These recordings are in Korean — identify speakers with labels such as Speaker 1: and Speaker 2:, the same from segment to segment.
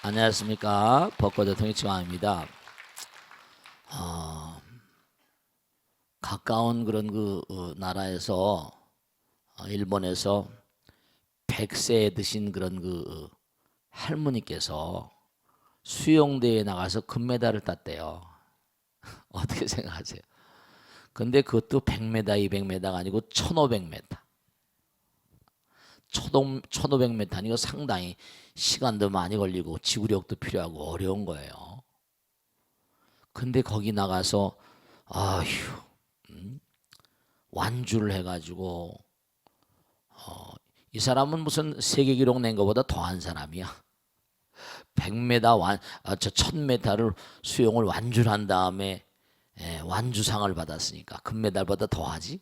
Speaker 1: 안녕하십니까. 벚꽃 대통령 이치광입니다. 가까운 그런 나라에서 일본에서 100세 드신 그런 할머니께서 수영대회에 나가서 금메달을 땄대요. 어떻게 생각하세요? 근데 그것도 100m, 200m가 아니고 1500m. 1500m니까 이거 상당히 시간도 많이 걸리고 지구력도 필요하고 어려운 거예요. 근데 거기 나가서 아휴 완주를 해가지고 이 사람은 무슨 세계 기록 낸 것보다 더한 사람이야. 100m 1000m를 수영을 완주를 한 다음에 완주상을 받았으니까 금메달보다 더하지.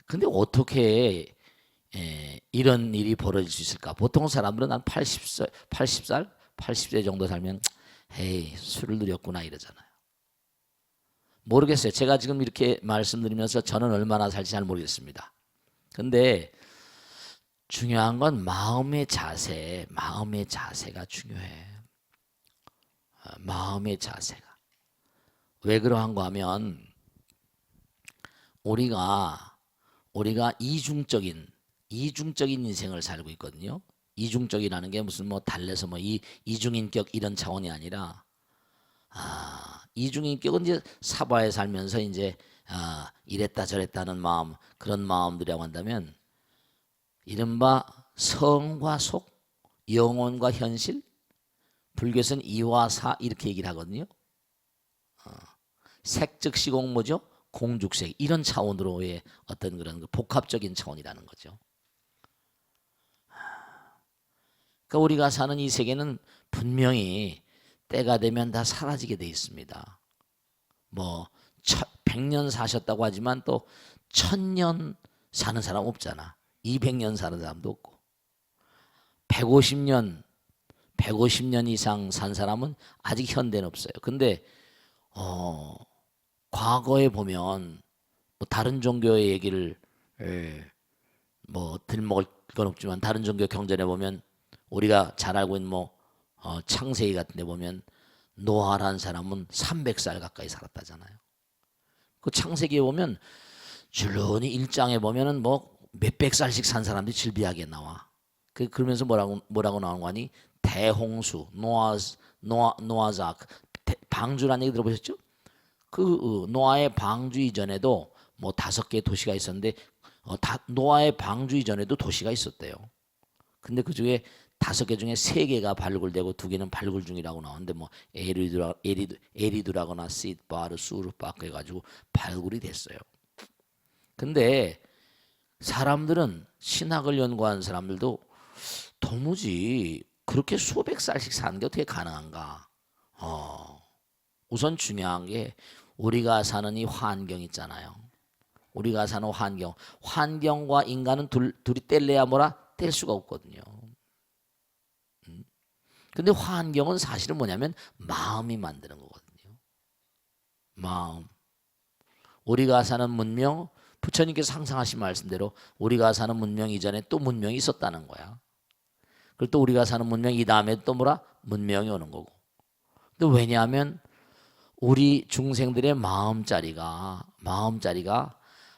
Speaker 1: 근데 어떻게 이런 일이 벌어질 수 있을까? 보통 사람들은 한 80살, 80세 정도 살면 에이 술을 들였구나 이러잖아요. 모르겠어요. 제가 지금 이렇게 말씀드리면서 저는 얼마나 살지 잘 모르겠습니다. 근데 중요한 건 마음의 자세, 마음의 자세가 중요해. 마음의 자세가. 왜 그러한가 하면 우리가 이중적인 인생을 살고 있거든요. 이중적이라는 게 무슨 달래서 이중인격 이런 차원이 아니라 이중인격은 이제 사바에 살면서 이제 이랬다 저랬다는 마음, 그런 마음들이라고 한다면 이른바 성과 속, 영혼과 현실, 불교에서는 이와 사 이렇게 얘기를 하거든요. 색즉 시공 뭐죠? 공죽색 이런 차원으로의 어떤 그런 복합적인 차원이라는 거죠. 그러니까 우리가 사는 이 세계는 분명히 때가 되면 다 사라지게 돼 있습니다. 100년 사셨다고 하지만 또 1000년 사는 사람 없잖아. 200년 사는 사람도 없고 150년 이상 산 사람은 아직 현대는 없어요. 근데 과거에 보면 다른 종교의 얘기를 들먹을 건 없지만 다른 종교 경전에 보면 우리가 잘 알고 있는 창세기 같은 데 보면 노아라는 사람은 300살 가까이 살았다잖아요. 그 창세기에 보면 줄눈이 1장에 보면은 몇백 살씩 산 사람들이 질비하게 나와. 그러면서 뭐라고 나오는 거니? 대홍수, 노아자 방주라는 얘기 들어보셨죠? 그 노아의 방주 이전에도 5개 도시가 있었는데 노아의 방주 이전에도 도시가 있었대요. 근데 그 중에 5개 중에 3개가 발굴되고 2개는 발굴 중이라고 나오는데 에리두라거나 시드바르, 수르바크 해가지고 발굴이 됐어요. 근데 사람들은 신학을 연구한 사람들도 도무지 그렇게 수백 살씩 사는 게 어떻게 가능한가? 우선 중요한 게 우리가 사는 이 환경 있잖아요. 우리가 사는 환경과 인간은 둘이 뗄래야 뗄 수가 없거든요. 근데 환경은 사실은 뭐냐면 마음이 만드는 거거든요. 마음. 우리가 사는 문명, 부처님께서 항상 하신 말씀대로 우리가 사는 문명 이전에 또 문명이 있었다는 거야. 그리고 또 우리가 사는 문명 이 다음에 또 문명이 오는 거고. 근데 왜냐하면 우리 중생들의 마음자리가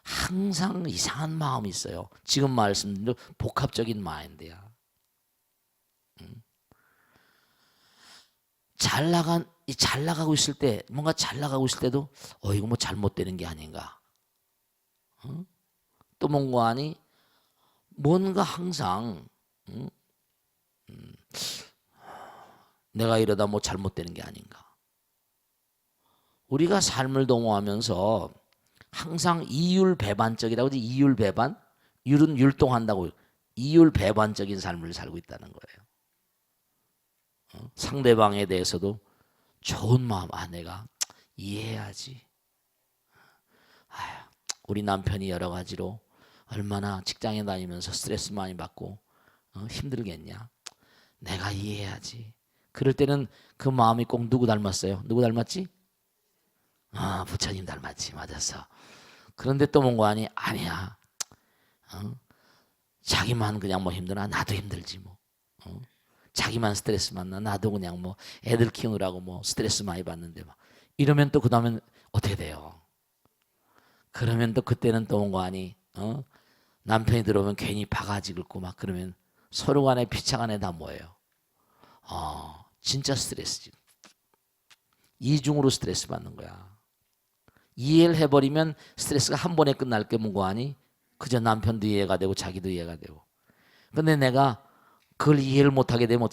Speaker 1: 항상 이상한 마음이 있어요. 지금 말씀드린 복합적인 마인드야. 잘 나가고 있을 때 뭔가 잘 나가고 있을 때도 이거 잘못되는 게 아닌가. 또 뭔가 항상 내가 이러다 잘못되는 게 아닌가. 우리가 삶을 동호하면서 항상 이율배반적이라고 하지. 이율배반? 율은 율동한다고. 이율배반적인 삶을 살고 있다는 거예요. 상대방에 대해서도 좋은 마음, 내가 이해해야지. 우리 남편이 여러 가지로 얼마나 직장에 다니면서 스트레스 많이 받고 힘들겠냐. 내가 이해해야지. 그럴 때는 그 마음이 꼭 누구 닮았어요? 누구 닮았지? 부처님 닮았지. 맞았어. 그런데 또 뭔가 아니야. 자기만 그냥 힘드나 나도 힘들지 자기만 스트레스 받나? 나도 그냥 뭐 애들 키우느라고 뭐 스트레스 많이 받는데 막 이러면 또 그 다음엔 어떻게 돼요? 그러면 또 그때는 또 뭔가 아니 남편이 들어오면 괜히 바가지 긁고 막 그러면 서로 간에 피차 간에 다 뭐예요? 진짜 스트레스지. 이중으로 스트레스 받는 거야. 이해를 해버리면 스트레스가 한 번에 끝날 게 뭔가 아니? 그저 남편도 이해가 되고 자기도 이해가 되고. 근데 내가 그걸 이해를 못하게 되면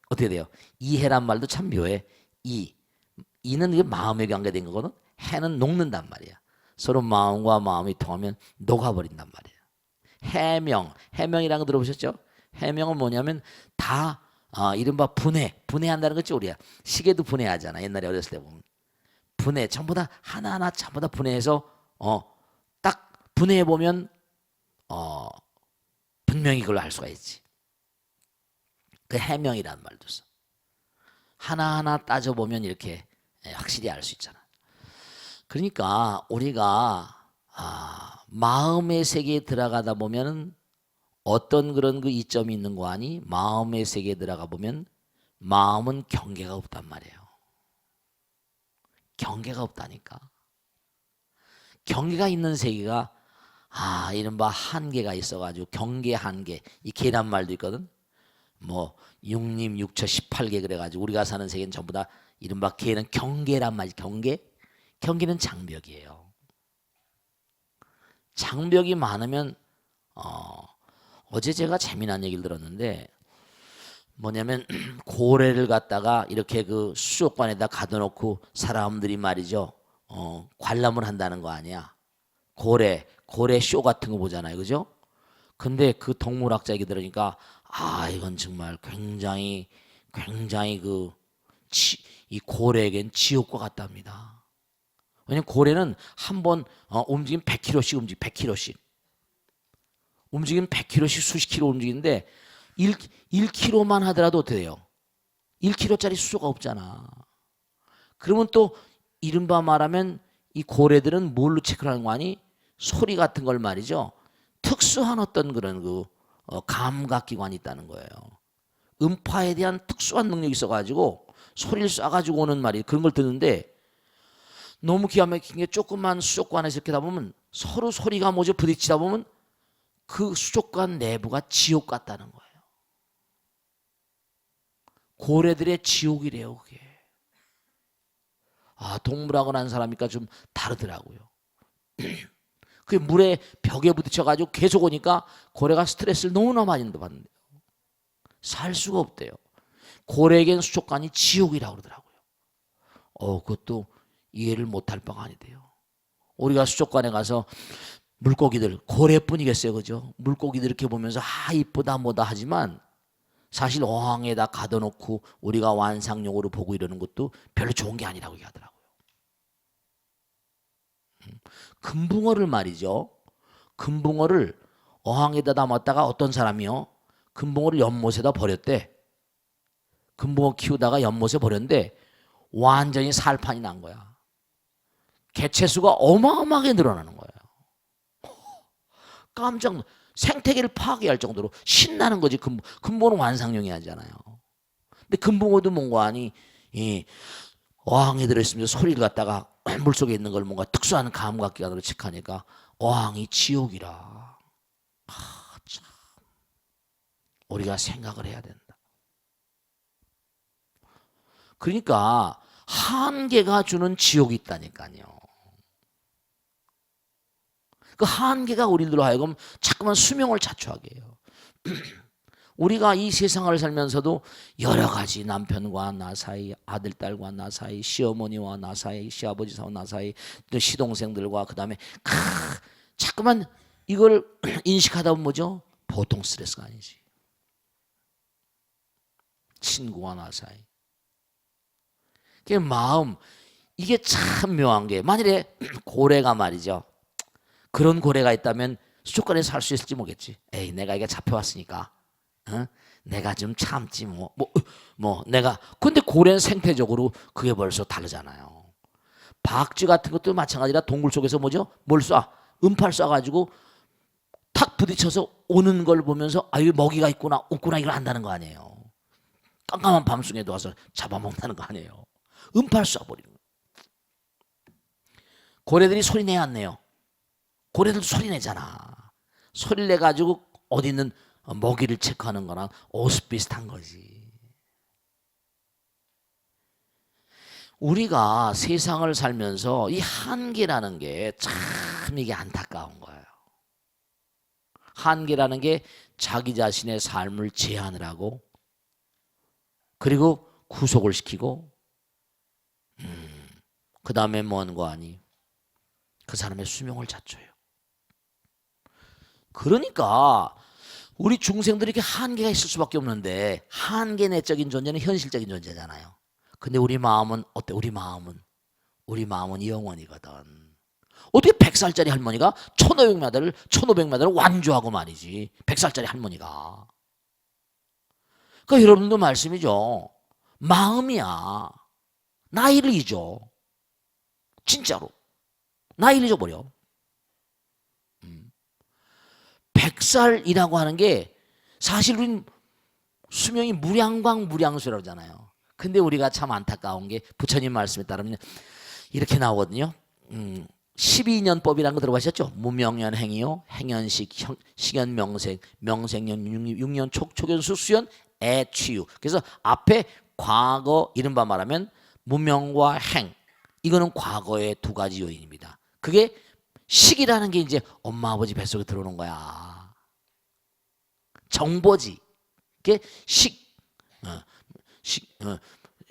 Speaker 1: 어떻게 돼요? 이해란 말도 참 묘해. 이는 이게 마음에 관계된 거거든. 해는 녹는단 말이야. 서로 마음과 마음이 통하면 녹아버린단 말이야. 해명이라는 거 들어보셨죠? 해명은 뭐냐면 다 이른바 분해한다는 거지. 우리야 시계도 분해하잖아. 옛날에 어렸을 때 보면 분해 전부 다 하나하나 전부 다 분해해서 딱 분해해 보면 분명히 그걸 알 수가 있지. 그 해명이라는 말도 써. 하나하나 따져보면 이렇게 확실히 알 수 있잖아. 그러니까 우리가 마음의 세계에 들어가다 보면 어떤 그런 그 이점이 있는 거 아니? 마음의 세계에 들어가 보면 마음은 경계가 없단 말이에요. 경계가 없다니까. 경계가 있는 세계가 이른바 한계가 있어가지고 경계 한계 이 계란 말도 있거든. 뭐 육림 육처 18개 그래가지고 우리가 사는 세계는 전부 다 이른바 계는 경계란 말이 경계는 장벽이에요. 장벽이 많으면 어제 제가 재미난 얘기를 들었는데 뭐냐면 고래를 갖다가 이렇게 그 수족관에다 가둬놓고 사람들이 말이죠 관람을 한다는 거 아니야. 고래 쇼 같은 거 보잖아요, 그죠? 근데 그 동물학자 얘기 들으니까 이건 정말 굉장히 이 고래에겐 지옥과 같답니다. 왜냐면 고래는 한번 움직이면 100km씩 움직여 100km씩 움직이면 100km씩 수십 킬로 움직이는데 1km만 하더라도 어떻게 돼요? 1km짜리 수소가 없잖아. 그러면 또 이른바 말하면 이 고래들은 뭘로 체크를 하는 거 아니? 소리 같은 걸 말이죠. 특수한 어떤 그런 그 감각기관이 있다는 거예요. 음파에 대한 특수한 능력이 있어가지고 소리를 쏴가지고 오는 말이 그런 걸 듣는데 너무 기가 막힌 게 조그만 수족관에서 이렇게 다 보면 서로 소리가 뭐죠? 부딪히다 보면 그 수족관 내부가 지옥 같다는 거예요. 고래들의 지옥이래요, 그게. 동물학을 하는 사람이니까 좀 다르더라고요. 그 물에 벽에 부딪혀가지고 계속 오니까 고래가 스트레스를 너무나 많이 받는데요. 살 수가 없대요. 고래에겐 수족관이 지옥이라고 그러더라고요. 그것도 이해를 못할 바가 아니대요. 우리가 수족관에 가서 물고기들 고래뿐이겠어요, 그죠? 물고기들 이렇게 보면서 이쁘다 뭐다 하지만 사실 어항에다 가둬놓고 우리가 완상용으로 보고 이러는 것도 별로 좋은 게 아니라고 얘기하더라고요. 금붕어를 말이죠. 금붕어를 어항에다 담았다가 어떤 사람이요, 금붕어를 연못에다 버렸대. 금붕어 키우다가 연못에 버렸는데 완전히 살판이 난 거야. 개체수가 어마어마하게 늘어나는 거예요. 깜짝 생태계를 파괴할 정도로 신나는 거지. 금붕어는 완상용이 하잖아요. 근데 금붕어도 뭔가 아니 어항에 들어있으면서 소리를 갖다가 물속에 있는 걸 뭔가 특수한 감각기관으로 체크하니까 어항이 지옥이라. 참 우리가 생각을 해야 된다. 그러니까 한계가 주는 지옥이 있다니까요. 그 한계가 우리들로 하여금 자꾸만 수명을 자초하게 해요. 우리가 이 세상을 살면서도 여러 가지 남편과 나 사이, 아들, 딸과 나 사이, 시어머니와 나 사이, 시아버지와 나 사이, 또 시동생들과 그 다음에 자꾸만 이걸 인식하다 보면 뭐죠? 보통 스트레스가 아니지. 친구와 나 사이. 그 마음, 이게 참 묘한 게 만일에 고래가 말이죠. 그런 고래가 있다면 수족관에서 살 수 있을지 모르겠지. 내가 이게 잡혀왔으니까 내가 좀 참지 내가. 근데 고래는 생태적으로 그게 벌써 다르잖아요. 박쥐 같은 것도 마찬가지라 동굴 속에서 뭐죠? 뭘 쏴? 음파를 쏴가지고 탁 부딪혀서 오는 걸 보면서 먹이가 있구나 없구나 이걸 안다는 거 아니에요. 깜깜한 밤중에도 와서 잡아먹는다는 거 아니에요. 음파를 쏴버리는 거예요. 고래들이 소리 내야 안 내요? 고래들도 소리 내잖아. 소리를 내가지고 어디 있는 먹이를 체크하는 거랑 오스 비슷한 거지. 우리가 세상을 살면서 이 한계라는 게 참 이게 안타까운 거예요. 한계라는 게 자기 자신의 삶을 제한을 하고 그리고 구속을 시키고 그 다음에 뭔가 아니 그 사람의 수명을 자초해요. 그러니까 우리 중생들이 이렇게 한계가 있을 수밖에 없는데 한계 내적인 존재는 현실적인 존재잖아요. 근데 우리 마음은 어때? 우리 마음은 영원이거든. 어떻게 100살짜리 할머니가 1500마디를 완주하고 말이지. 100살짜리 할머니가. 그러니까 여러분도 말씀이죠. 마음이야. 나이를 잊어. 진짜로. 나이를 잊어버려. 100살이라고 하는 게 사실 우린 수명이 무량광무량수라고 하잖아요. 근데 우리가 참 안타까운 게 부처님 말씀에 따르면 이렇게 나오거든요. 12년법이라는 거 들어보셨죠? 무명년 행이요, 행연식, 식연 명생, 명생년, 육년 촉연수 수연 애취유. 그래서 앞에 과거 이른바 말하면 무명과 행 이거는 과거의 두 가지 요인입니다. 그게 식이라는 게 이제 엄마 아버지 뱃속에 들어오는 거야. 정보지. 그게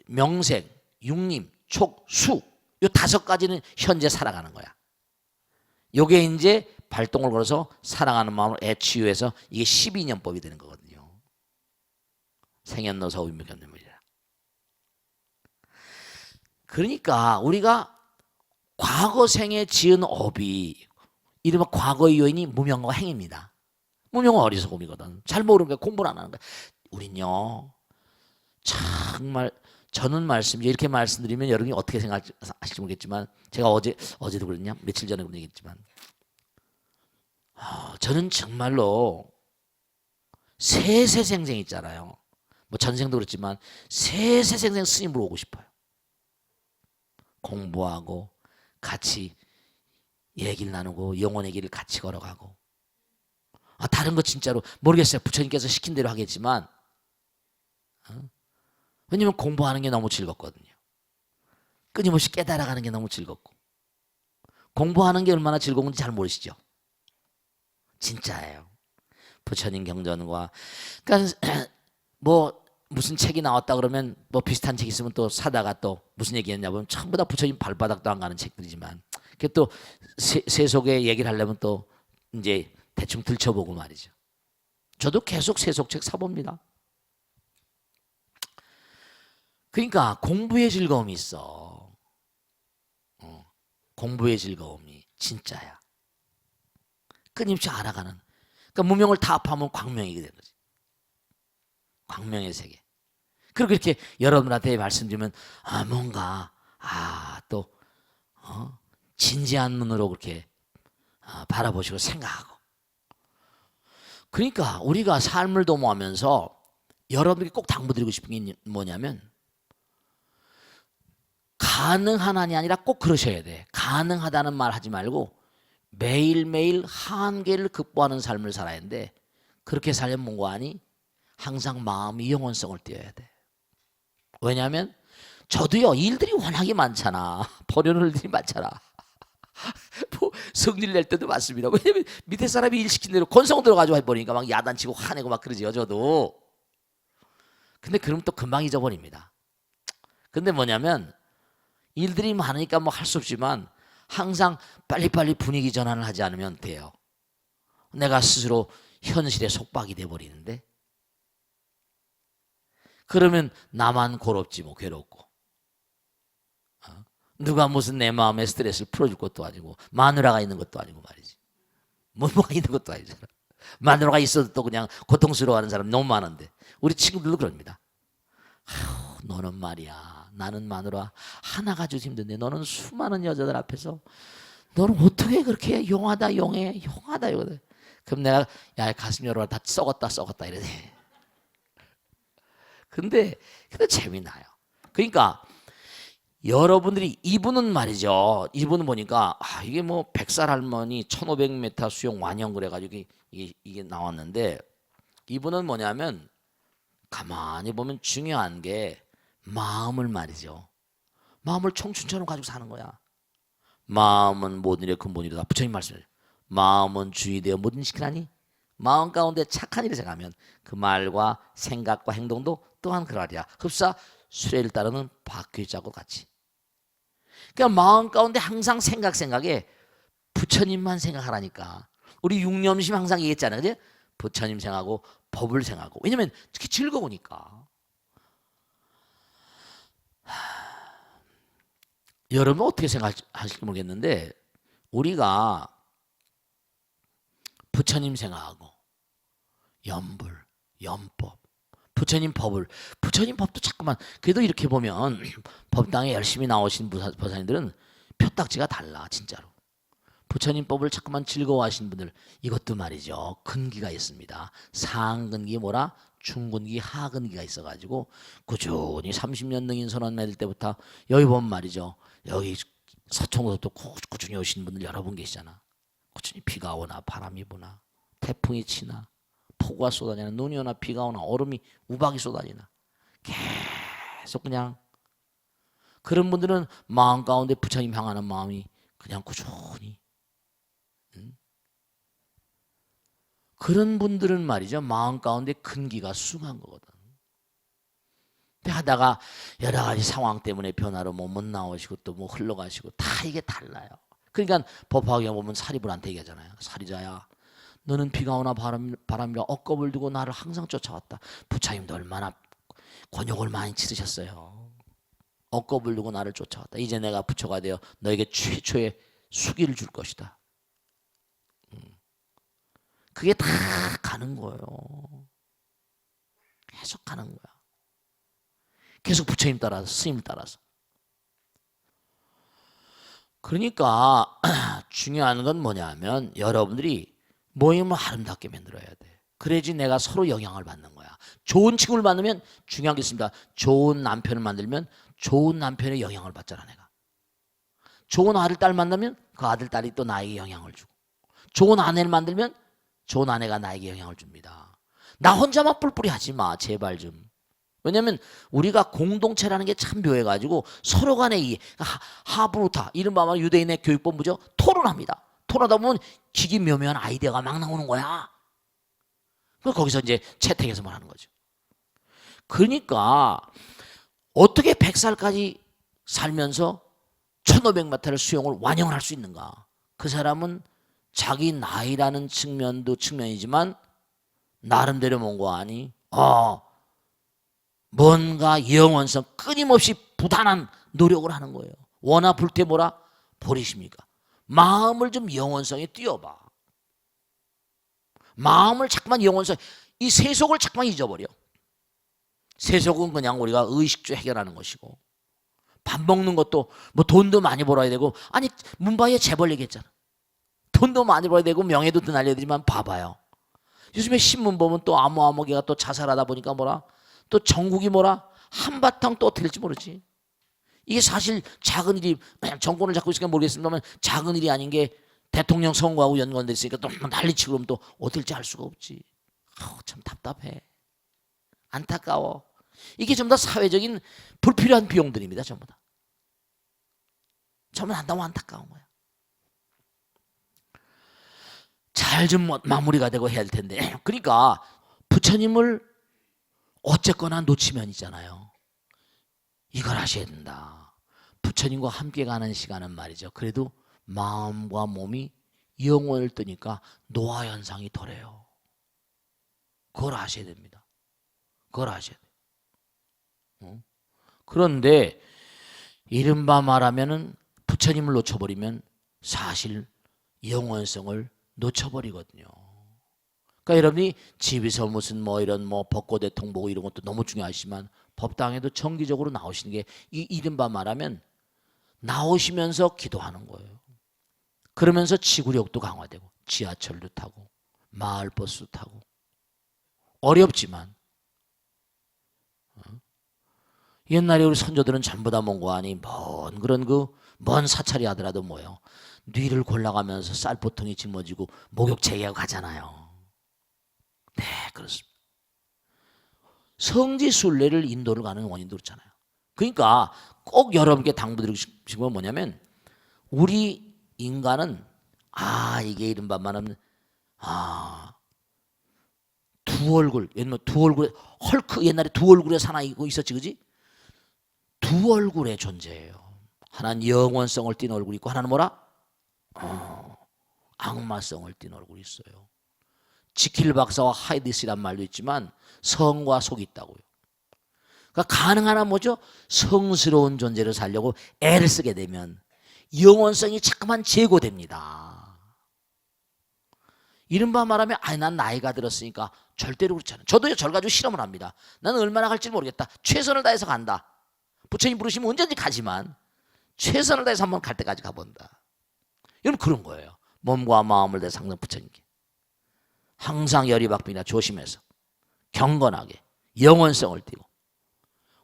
Speaker 1: 명생, 육림, 촉, 수. 요 5가지는 현재 살아가는 거야. 요게 이제 발동을 걸어서 사랑하는 마음을 애취유해서 이게 12년법이 되는 거거든요. 생연노사 우임묘견념이라. 그러니까 우리가 과거 생에 지은 업이 이른바 과거의 요인이 무명과 행입니다. 무명은 어리석음이거든. 잘 모르는 거야. 공부를 안 하는 거야. 우린요. 정말 저는 이렇게 말씀드리면 여러분이 어떻게 생각하실지 모르겠지만 제가 어제도 그랬냐? 며칠 전에 그런 얘기했지만 저는 정말로 세세생생 있잖아요. 뭐 전생도 그렇지만 세세생생 스님으로 오고 싶어요. 공부하고 같이 얘기를 나누고 영혼의 길을 같이 걸어가고 다른 거 진짜로 모르겠어요. 부처님께서 시킨 대로 하겠지만 왜냐면 공부하는 게 너무 즐겁거든요. 끊임없이 깨달아가는 게 너무 즐겁고 공부하는 게 얼마나 즐거운지 잘 모르시죠? 진짜예요. 부처님 경전과 그러니까 뭐 무슨 책이 나왔다 그러면 뭐 비슷한 책 있으면 또 사다가 또 무슨 얘기했냐 보면 전부 다 부처님 발바닥도 안 가는 책들이지만 그게 또 세속의 얘기를 하려면 또 이제 대충 들춰보고 말이죠. 저도 계속 세속책 사봅니다. 그러니까 공부의 즐거움이 있어. 공부의 즐거움이 진짜야. 끊임없이 알아가는. 그러니까 무명을 다 합하면 광명이게 되는 거지. 광명의 세계. 그리고 이렇게 여러분한테 말씀드리면 뭔가 또 진지한 눈으로 그렇게 바라보시고 생각하고. 그러니까 우리가 삶을 도모하면서 여러분에게 꼭 당부드리고 싶은 게 뭐냐면 가능하나니 아니라 꼭 그러셔야 돼. 가능하다는 말 하지 말고 매일매일 한계를 극복하는 삶을 살아야 하는데 그렇게 살려면 뭔가 하니 항상 마음이 영혼성을 띄어야 돼. 왜냐하면 저도요 일들이 워낙에 많잖아. 버려놓을 일이 많잖아. 뭐 성질 낼 때도 많습니다. 왜냐면 밑에 사람이 일 시킨 대로 권성 들어가지고 해버리니까 막 야단치고 화내고 막 그러지요 저도. 근데 그러면 또 금방 잊어버립니다. 근데 뭐냐면 일들이 많으니까 뭐 할 수 없지만 항상 빨리빨리 분위기 전환을 하지 않으면 돼요. 내가 스스로 현실에 속박이 돼버리는데 그러면 나만 고롭지 뭐 괴롭고 누가 무슨 내 마음의 스트레스를 풀어줄 것도 아니고 마누라가 있는 것도 아니고 말이지. 뭐가 있는 것도 아니잖아. 마누라가 있어도 또 그냥 고통스러워하는 사람 너무 많은데 우리 친구들도 그럽니다. 너는 말이야 나는 마누라 하나 가지고 힘든데 너는 수많은 여자들 앞에서 너는 어떻게 그렇게 용하다 용해 용하다 용해. 그럼 내가 야 가슴 열어라 다 썩었다 이러지. 근데 재미나요. 그러니까 여러분들이 이분은 말이죠. 이분은 보니까 이게 뭐 100살 할머니 1500m 수영 완영 그래가지고 이게 나왔는데 이분은 뭐냐면 가만히 보면 중요한 게 마음을 말이죠. 마음을 청춘처럼 가지고 사는 거야. 마음은 모든 일의 근본이다. 부처님 말씀을 마음은 주의되어 모든 일 시키나니 마음 가운데 착한 일을 생각하면 그 말과 생각과 행동도 또한 그러하리라. 흡사 수레를 따르는 바퀴자국 같이. 그러니까 마음 가운데 항상 생각에 부처님만 생각하라니까. 우리 육념심 항상 얘기했잖아요. 그죠? 부처님 생각하고 법을 생각하고. 왜냐면 특히 즐거우니까. 여러분 어떻게 생각하실지 모르겠는데 우리가 부처님 생각하고 염불, 염법, 부처님 법도 자꾸만 그래도 이렇게 보면 법당에 열심히 나오신 보살님들은 표딱지가 달라 진짜로. 부처님 법을 자꾸만 즐거워하시는 분들 이것도 말이죠. 근기가 있습니다. 상근기 뭐라? 중근기 하근기가 있어가지고 꾸준히 30년 능인 선언 맺을 때부터 여기 보면 말이죠. 여기 서청도도 꾸준히 오시는 분들 여러 분 계시잖아. 꾸준히 비가 오나 바람이 부나 태풍이 치나 폭우가 쏟아지나 눈이 오나 비가 오나 얼음이 우박이 쏟아지나 계속 그냥 그런 분들은 마음 가운데 부처님 향하는 마음이 그냥 꾸준히 그런 분들은 말이죠. 마음 가운데 근기가 수한 거거든. 근데 하다가 여러 가지 상황 때문에 변화로 뭐 못 나오시고 또 뭐 흘러가시고 다 이게 달라요. 그러니까 법화경에 보면 사리불한테 얘기하잖아요. 사리자야 너는 비가 오나 바람이라 억겁을 두고 나를 항상 쫓아왔다. 부처님도 얼마나 곤욕을 많이 치르셨어요. 억겁을 두고 나를 쫓아왔다. 이제 내가 부처가 되어 너에게 최초의 수기를 줄 것이다. 그게 다 가는 거예요. 계속 가는 거야. 계속 부처님 따라서 스님을 따라서. 그러니까 중요한 건 뭐냐면 여러분들이 모임을 아름답게 만들어야 돼. 그래야지 내가 서로 영향을 받는 거야. 좋은 친구를 만나면 중요한 게 있습니다. 좋은 남편을 만들면 좋은 남편의 영향을 받잖아 내가. 좋은 아들 딸 만나면 그 아들 딸이 또 나에게 영향을 주고 좋은 아내를 만들면 좋은 아내가 나에게 영향을 줍니다. 나 혼자만 뿔뿔이 하지 마 제발 좀. 왜냐하면 우리가 공동체라는 게 참 묘해가지고 서로 간에 이 하브루타 이른바 유대인의 교육본부죠. 토론합니다. 토론하다 보면 기기 묘묘한 아이디어가 막 나오는 거야. 그래서 거기서 이제 채택해서 말하는 거죠. 그러니까 어떻게 100살까지 살면서 1500m를 수영을 완영을 할 수 있는가? 그 사람은 자기 나이라는 측면이지만 나름대로 뭔가 아니 뭔가 영원성 끊임없이 부단한 노력을 하는 거예요. 원하 불태 뭐라? 버리십니까? 마음을 좀 영원성에 띄워봐. 마음을 자꾸만 영원성 이 세속을 자꾸만 잊어버려. 세속은 그냥 우리가 의식주 해결하는 것이고 밥 먹는 것도 뭐 돈도 많이 벌어야 되고 아니 문바이에 재벌 얘기했잖아. 돈도 많이 벌어야 되고 명예도 더 날려야 되지만 봐봐요. 요즘에 신문 보면 또 아무개가 또 자살하다 보니까 뭐라 또 전국이 뭐라 한바탕 또 어떻게 될지 모르지. 이게 사실 작은 일이 정권을 잡고 있으니까 모르겠습니다만 작은 일이 아닌 게 대통령 선거하고 연관돼 있으니까 또 난리치고 그러면 또 어떻게 될지 알 수가 없지. 참 답답해. 안타까워. 이게 전부 다 사회적인 불필요한 비용들입니다. 전부 다. 전부 다 너무 안타까운 거야. 잘 좀 마무리가 되고 해야 할 텐데. 그러니까 부처님을 어쨌거나 놓치면 있잖아요. 이걸 하셔야 된다. 부처님과 함께 가는 시간은 말이죠. 그래도 마음과 몸이 영혼을 뜨니까 노화 현상이 덜해요. 그걸 아셔야 됩니다. 그걸 아셔야 돼요. 그런데 이른바 말하면은 부처님을 놓쳐버리면 사실 영원성을 놓쳐버리거든요. 그러니까 여러분이 집에서 무슨 뭐 이런 뭐 벚꽃대통 보고 이런 것도 너무 중요하지만 법당에도 정기적으로 나오시는 게 이 이른바 말하면 나오시면서 기도하는 거예요. 그러면서 지구력도 강화되고 지하철도 타고 마을버스도 타고 어렵지만 옛날에 우리 선조들은 전부 다 몽고하니 먼 그런 먼 사찰이 하더라도 뭐예요? 뉘를 골라가면서 쌀보통이 짊어지고 목욕 제기하고 가잖아요. 네, 그렇습니다. 성지순례를 인도를 가는 원인도 그렇잖아요. 그러니까 꼭 여러분께 당부드리고 싶은 건 뭐냐면 우리 인간은 이게 이른바 말하면 두 얼굴, 옛날 두 얼굴에 헐크 옛날에 두 얼굴의 사나이 있었지, 그지? 두 얼굴의 존재예요. 하나는 영원성을 띤 얼굴이 있고 하나는 뭐라? 악마성을 띤 얼굴이 있어요. 지킬 박사와 하이디스란 말도 있지만 성과 속이 있다고요. 그러니까 가능한 한 뭐죠? 성스러운 존재를 살려고 애를 쓰게 되면 영원성이 자꾸만 제고됩니다. 이른바 말하면 난 나이가 들었으니까 절대로 그렇지 않아요. 저도 절 가지고 실험을 합니다. 나는 얼마나 갈지 모르겠다. 최선을 다해서 간다. 부처님 부르시면 언제든지 가지만 최선을 다해서 한번 갈 때까지 가본다. 여러분 그런 거예요. 몸과 마음을 다해서 항상 부처님께 항상 열이박빙이나 조심해서 경건하게 영원성을 띠고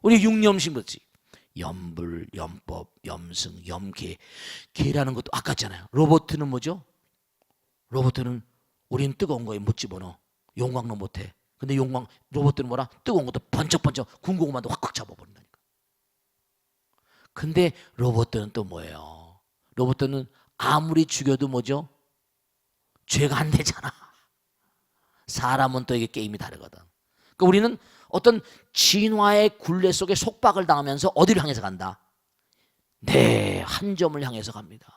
Speaker 1: 우리 육념심부터 염불, 염법, 염승, 염계 계라는 것도 아깝잖아요. 로봇은 뭐죠? 로봇은 우리는 뜨거운 거에 못 집어넣어. 용광로 못해. 근데 로봇은 뭐라? 뜨거운 것도 번쩍번쩍 군고구마도 확확 잡아버린다니까. 근데 로봇은 또 뭐예요? 로봇은 아무리 죽여도 뭐죠? 죄가 안 되잖아. 사람은 또 이게 게임이 다르거든. 그러니까 우리는 어떤 진화의 굴레 속에 속박을 당하면서 어디를 향해서 간다? 네, 한 점을 향해서 갑니다.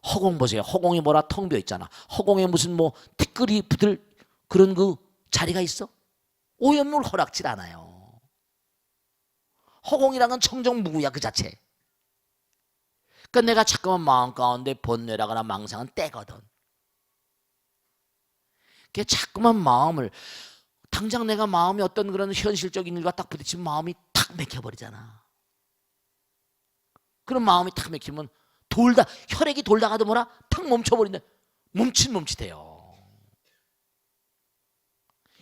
Speaker 1: 허공 보세요. 허공이 뭐라 텅 비어 있잖아. 허공에 무슨 티끌이 붙을 그런 자리가 있어? 오염물 허락질 않아요. 허공이란 건 청정무구야 그 자체. 그러니까 내가 자꾸만 마음 가운데 번뇌라거나 망상은 떼거든. 그게 자꾸만 마음을 당장 내가 마음이 어떤 그런 현실적인 일과 딱 부딪히면 마음이 탁 맥혀버리잖아. 그런 마음이 탁 맥히면 혈액이 돌다가도 뭐라 탁 멈춰버린다. 멈칫해요.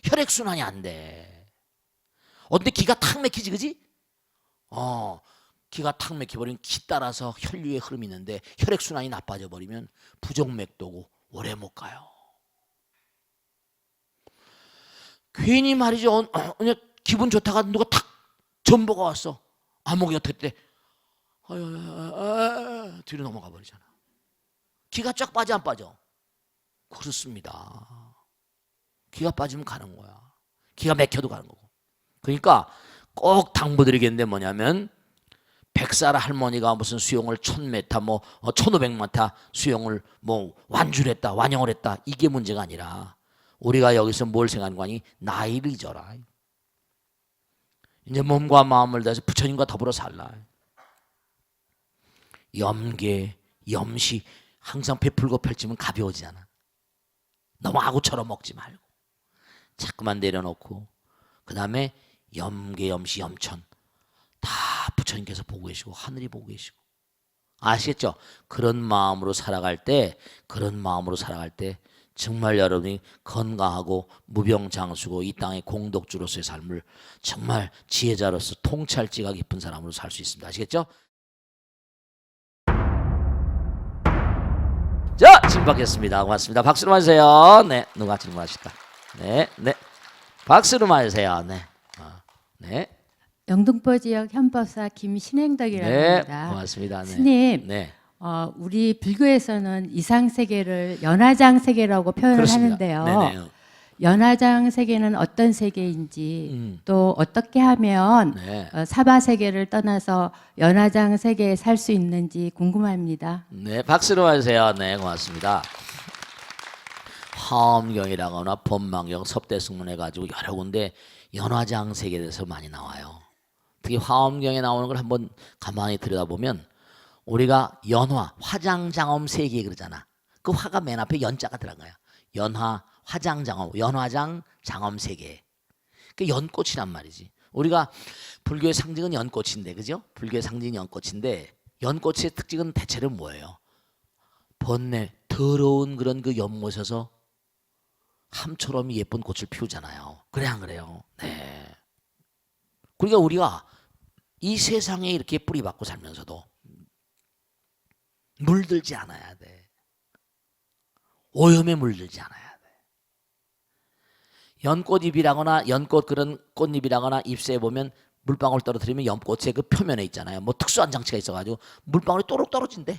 Speaker 1: 혈액순환이 안 돼. 어런데 기가 탁 막히지, 그지? 기가 탁 막혀버리면 기 따라서 혈류의 흐름이 있는데 혈액순환이 나빠져 버리면 부정맥도고 오래 못 가요. 괜히 말이죠. 기분 좋다가 누가 탁 전보가 왔어. 안목이 어떻게 뒤로 넘어가 버리잖아. 기가 쫙 빠져 안 빠져? 그렇습니다. 기가 빠지면 가는 거야. 기가 막혀도 가는 거고. 그러니까 꼭 당부드리겠는데 뭐냐면 백살 할머니가 무슨 수영을 1000m 1500m 수영을 완주를 했다 완영을 했다 이게 문제가 아니라 우리가 여기서 뭘 생각하는 거니? 나이를 잊어라. 이제 몸과 마음을 다해서 부처님과 더불어 살라. 염계, 염시 항상 베풀고 펼치면 가벼워지잖아. 너무 아구처럼 먹지 말고 자꾸만 내려놓고 그 다음에 염계, 염시, 염천 다 부처님께서 보고 계시고 하늘이 보고 계시고 아시겠죠? 그런 마음으로 살아갈 때 정말 여러분이 건강하고 무병장수고 이 땅의 공덕주로서의 삶을 정말 지혜자로서 통찰지가 깊은 사람으로 살 수 있습니다. 아시겠죠? 자, 질문 받겠습니다. 고맙습니다. 박수로 맞으세요. 네, 누가 질문하실까? 네. 박수로 맞으세요. 네. 네.
Speaker 2: 영등포 지역 현법사 김신행덕이라고
Speaker 1: 네,
Speaker 2: 합니다.
Speaker 1: 고맙습니다. 네.
Speaker 2: 스님,
Speaker 1: 네.
Speaker 2: 우리 불교에서는 이상 세계를 연화장 세계라고 표현을
Speaker 1: 그렇습니다.
Speaker 2: 하는데요.
Speaker 1: 네네.
Speaker 2: 연화장 세계는 어떤 세계인지 또 어떻게 하면
Speaker 1: 네.
Speaker 2: 사바 세계를 떠나서 연화장 세계에 살 수 있는지 궁금합니다.
Speaker 1: 네, 박수로 와주세요. 네, 고맙습니다. 화엄경이라거나 법망경, 섭대승문해 가지고 여러 군데 연화장 세계에 대해서 많이 나와요. 특히 화엄경에 나오는 걸 한번 가만히 들여다보면 우리가 연화, 화장장엄 세계 그러잖아. 그 화가 맨 앞에 연자가 들어가요. 연화, 화장장엄, 연화장 장엄 세계. 그 연꽃이란 말이지. 우리가 불교의 상징은 연꽃인데, 그죠? 불교의 상징이 연꽃인데 연꽃의 특징은 대체로 뭐예요? 번뇌, 더러운 그런 그 연못에서 함처럼 예쁜 꽃을 피우잖아요. 그래 안 그래요? 네. 그러니까 우리가 이 세상에 이렇게 뿌리박고 살면서도 물들지 않아야 돼. 오염에 물들지 않아야 돼. 연꽃잎이라거나 연꽃 그런 꽃잎이라거나 잎새에 보면 물방울 떨어뜨리면 연꽃의 그 표면에 있잖아요. 뭐 특수한 장치가 있어가지고 물방울이 또록 떨어진대.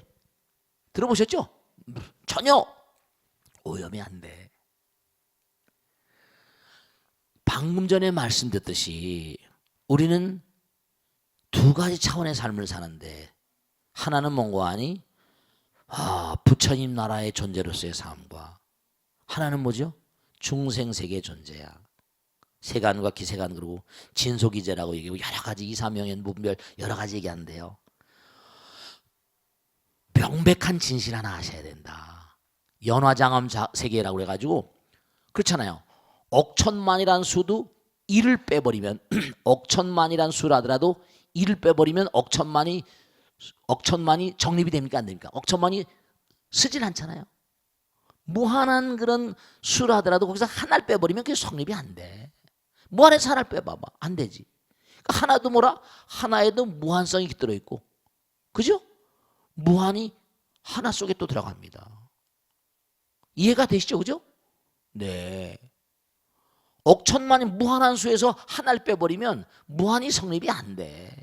Speaker 1: 들어보셨죠? 전혀 오염이 안 돼. 방금 전에 말씀드렸듯이 우리는 두 가지 차원의 삶을 사는데 하나는 뭔가 하니 부처님 나라의 존재로서의 삶과 하나는 뭐죠? 중생세계의 존재야. 세간과 기세간 그리고 진소기제라고 얘기하고 여러 가지 이사명연 무분별 여러 가지 얘기하는데요. 명백한 진실 하나 아셔야 된다. 연화장엄 세계라고 그래가지고 그렇잖아요. 억천만이란 수도 1을 빼버리면 억천만이란 수라더라도 1을 빼버리면 억천만이 정립이 됩니까 안 됩니까? 억천만이 쓰질 않잖아요. 무한한 그런 수라더라도 거기서 하나를 빼버리면 그게 성립이 안 돼. 무한에서 하나를 빼봐봐. 안 되지. 그러니까 하나도 뭐라? 하나에도 무한성이 들어있고 그죠? 무한이 하나 속에 또 들어갑니다. 이해가 되시죠? 그죠? 네. 억천만이 무한한 수에서 하나를 빼버리면 무한이 성립이 안 돼.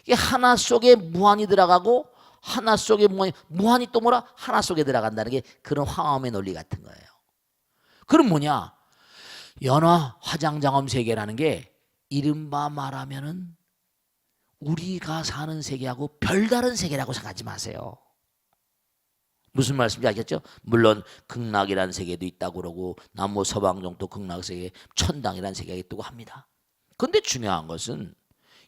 Speaker 1: 이게 하나 속에 무한이 들어가고 하나 속에 무한이 또 뭐라? 하나 속에 들어간다는 게 그런 화엄의 논리 같은 거예요. 그럼 뭐냐? 연화 화장장엄 세계라는 게 이른바 말하면은 우리가 사는 세계하고 별다른 세계라고 생각하지 마세요. 무슨 말씀인지 알겠죠? 물론 극락이라는 세계도 있다고 그러고 남모 서방정도 극락세계 천당이라는 세계가 있다고 합니다. 그런데 중요한 것은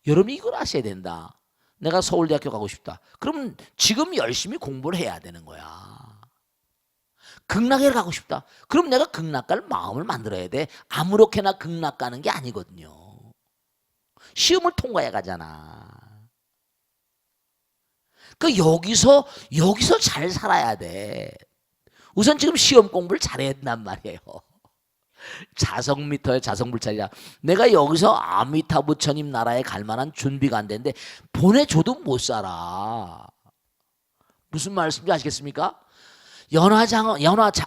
Speaker 1: 여러분이 이걸 아셔야 된다. 내가 서울대학교 가고 싶다. 그럼 지금 열심히 공부를 해야 되는 거야. 극락에 가고 싶다. 그럼 내가 극락 갈 마음을 만들어야 돼. 아무렇게나 극락 가는 게 아니거든요. 시험을 통과해 가잖아. 그 여기서 잘 살아야 돼. 우선 지금 시험 공부를 잘해야 된단 말이에요. 자성미터에 자성불찰이라. 내가 여기서 아미타 부처님 나라에 갈 만한 준비가 안 되는데 보내줘도 못 살아. 무슨 말씀인지 아시겠습니까? 연화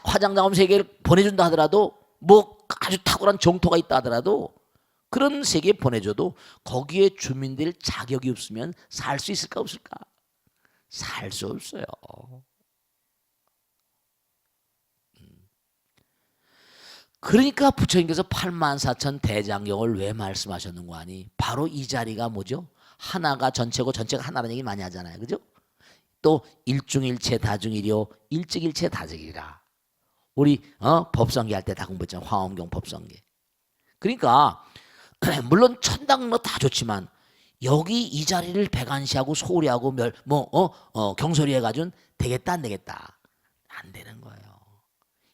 Speaker 1: 화장장엄 세계를 보내준다 하더라도 뭐 아주 탁월한 정토가 있다 하더라도 그런 세계에 보내줘도 거기에 주민들 자격이 없으면 살 수 있을까 없을까? 살 수 없어요. 그러니까 부처님께서 84,000 대장경을 왜 말씀하셨는고 하니 바로 이 자리가 뭐죠? 하나가 전체고 전체가 하나라는 얘기 많이 하잖아요. 그죠? 또 일중일체 다중일이요 일직일체 다중이라. 우리 법성계 할 때 다 공부했잖아요. 화엄경 법성계. 그러니까 물론 천당 뭐 다 좋지만 여기 이 자리를 백안시하고 소홀히하고 경솔히 해가지고는 되겠다 안 되겠다. 안 되는 거예요.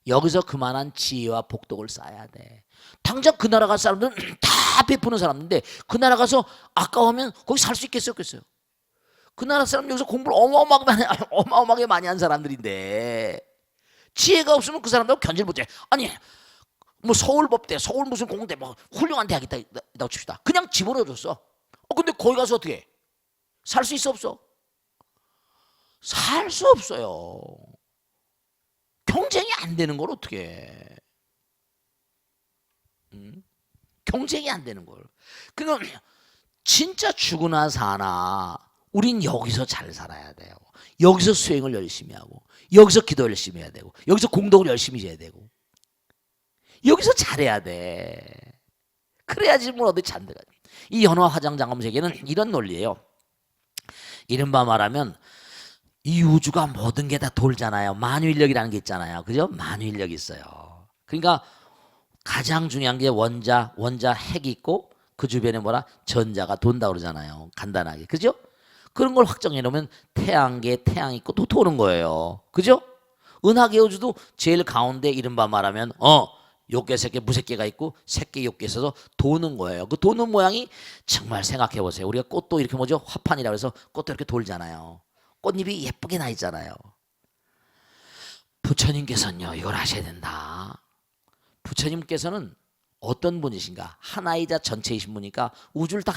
Speaker 1: 여기서 그만한 지혜와 복덕을 쌓아야 돼. 당장 그 나라 갈 사람들은 다 베푸는 사람인데 그 나라 가서 아까우면 거기 살 수 있겠어요? 없겠어요? 그 나라 사람 여기서 공부를 어마어마하게 많이 한 사람들인데 지혜가 없으면 그 사람들 견질 못해. 아니 뭐 서울법대 서울 무슨 공대 뭐 훌륭한 대학이 있다고 칩시다. 그냥 집어넣어줬어. 근데 거기 가서 어떻게 해? 살 수 있어 없어? 살 수 없어요. 경쟁이 안 되는 걸 어떻게 해? 경쟁이 안 되는 걸. 그러니까 진짜 죽으나 사나 우린 여기서 잘 살아야 돼요. 여기서 수행을 열심히 하고 여기서 기도 열심히 해야 되고 여기서 공덕을 열심히 해야 되고 여기서 잘해야 돼. 그래야지 뭐 어디 잔데가. 이 연화 화장장엄 세계는 이런 논리예요. 이른바 말하면 이 우주가 모든 게 다 돌잖아요. 만유인력이라는 게 있잖아요. 그죠? 만유인력이 있어요. 그러니까 가장 중요한 게 원자 핵이 있고 그 주변에 뭐라 전자가 돈다 그러잖아요. 간단하게. 그죠? 그런 걸 확정해 놓으면 태양계 태양이 있고 또 도는 거예요. 그죠? 은하계 우주도 제일 가운데 이른바 말하면 욕계 새끼 무새끼가 있고 새끼 욕계 있어서 도는 거예요. 그 도는 모양이 정말 생각해 보세요. 우리가 꽃도 이렇게 뭐죠? 화판이라고 해서 꽃도 이렇게 돌잖아요. 꽃잎이 예쁘게 나 있잖아요. 부처님께서는요 이걸 아셔야 된다. 부처님께서는 어떤 분이신가? 하나이자 전체이신 분이니까 우주를 다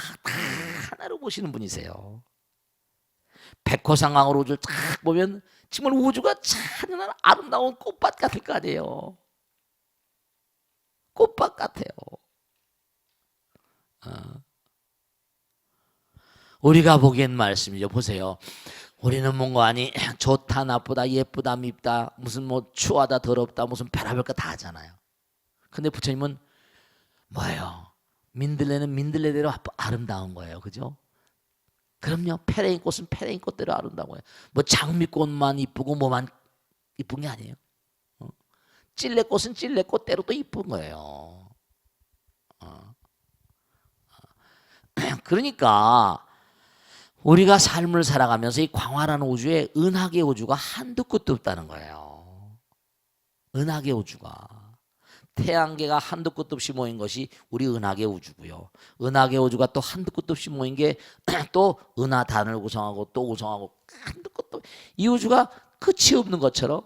Speaker 1: 하나로 보시는 분이세요. 백호상황으로 우주를 쫙 보면 정말 우주가 찬란한 아름다운 꽃밭 같을 거 아니에요. 꽃밭 같아요. 우리가 보기엔 말씀이죠. 보세요. 우리는 뭔가 아니 좋다 나쁘다 예쁘다 밉다 무슨 뭐 추하다 더럽다 무슨 별의별 거 다 하잖아요. 근데 부처님은 뭐예요? 민들레는 민들레대로 아름다운 거예요. 그죠? 그럼요. 페레인 꽃은 페레인 꽃대로 아름다운 거예요. 뭐 장미꽃만 이쁘고 뭐만 이쁜 게 아니에요. 찔레꽃은 찔레꽃대로 또 이쁜 거예요. 그러니까 우리가 삶을 살아가면서 이 광활한 우주에 은하계 우주가 한두 끝도 없다는 거예요. 은하계 우주가. 태양계가 한두 끝도 없이 모인 것이 우리 은하계 우주고요. 은하계 우주가 또 한두 끝도 없이 모인 게 또 은하단을 구성하고 또 구성하고 한두 끝도 이 우주가 끝이 없는 것처럼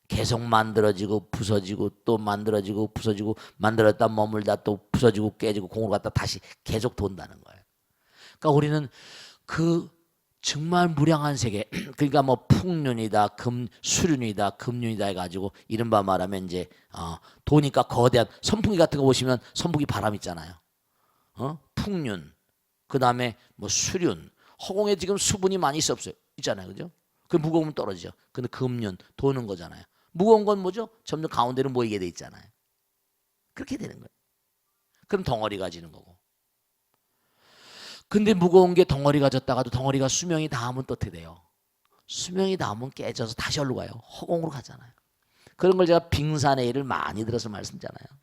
Speaker 1: 계속 만들어지고 부서지고 또 만들어지고 부서지고 만들었다 머물다 또 부서지고 깨지고 공으로 갔다 다시 계속 돈다는 거예요. 그러니까 우리는 그 정말 무량한 세계 그러니까 뭐 풍륜이다 수륜이다 금륜이다 해가지고 이른바 말하면 이제 도니까 거대한 선풍기 같은 거 보시면 선풍기 바람 있잖아요. 풍륜 그 다음에 뭐 수륜 허공에 지금 수분이 많이 있잖아요. 그죠? 그 무거우면 떨어지죠. 근데 금륜 도는 거잖아요. 무거운 건 뭐죠? 점점 가운데로 모이게 돼 있잖아요. 그렇게 되는 거예요. 그럼 덩어리가 지는 거고. 근데 무거운 게 덩어리가 졌다가도 덩어리가 수명이 닿으면 또 어떻게 돼요? 수명이 닿으면 깨져서 다시 어디로 가요? 허공으로 가잖아요. 그런 걸 제가 빙산의 예를 많이 들어서 말씀드리잖아요.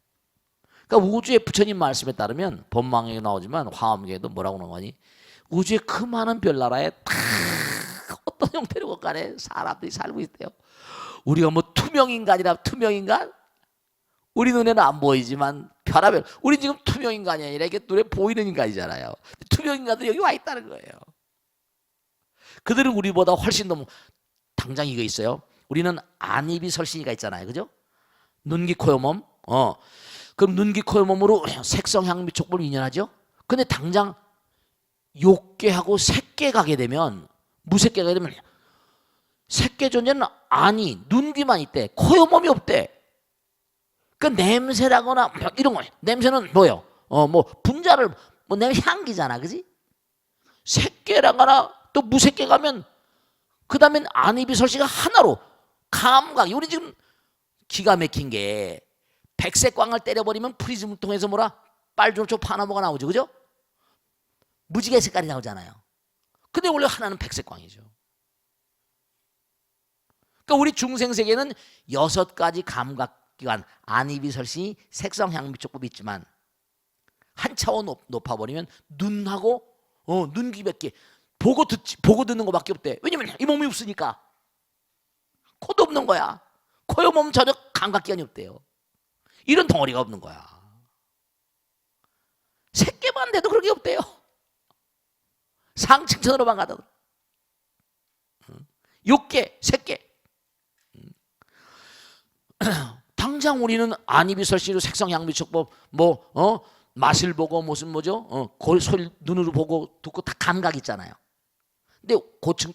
Speaker 1: 그러니까 우주의 부처님 말씀에 따르면 법망에 나오지만 화엄경에도 뭐라고 나오니 우주의 그 많은 별나라에 다 어떤 형태로 간에 사람들이 살고 있대요. 우리가 뭐 투명인간이라 투명인간? 우리 눈에는 안 보이지만 별하별 우리 지금 투명인간이 아니라 이게 눈에 보이는 인간이잖아요. 투명인간들이 여기 와 있다는 거예요. 그들은 우리보다 훨씬 더 당장 이거 있어요. 우리는 안입이 설신이가 있잖아요. 그죠? 눈기 코요 몸. 그럼 눈기 코요 몸으로 색성 향미 촉법을 인연하죠. 근데 당장 욕계하고 색계 가게 되면 무색계 가게 되면 색계 존재는 안이 눈귀만 있대. 코요 몸이 없대. 그 냄새라거나 이런 거 냄새는 뭐요? 뭐 분자를 뭐 냄새 향기잖아, 그지? 색계라거나 또 무색계 가면 그 다음엔 안이비설시가 하나로 감각이 우리 지금 기가 막힌 게 백색광을 때려버리면 프리즘 통해서 뭐라 빨주노초 파나모가 나오죠, 그죠? 무지개 색깔이 나오잖아요. 근데 원래 하나는 백색광이죠. 그러니까 우리 중생세계는 6가지 감각기관 안이비설시 색성향미촉법이 있지만 한 차원 높아버리면 눈하고 눈귀밖에 보고 듣는 것밖에 없대. 왜냐면 이 몸이 없으니까. 코도 없는 거야. 코요 몸 전혀 감각기관이 없대요. 이런 덩어리가 없는 거야. 색계만 돼도 그런 게 없대요. 상층천으로만 가도. 육계, 색계. 당장 우리는 안이비설시로 색성향미촉법 맛을 보고 무슨 뭐죠? 소리 눈으로 보고 듣고 다 감각 있잖아요. 근데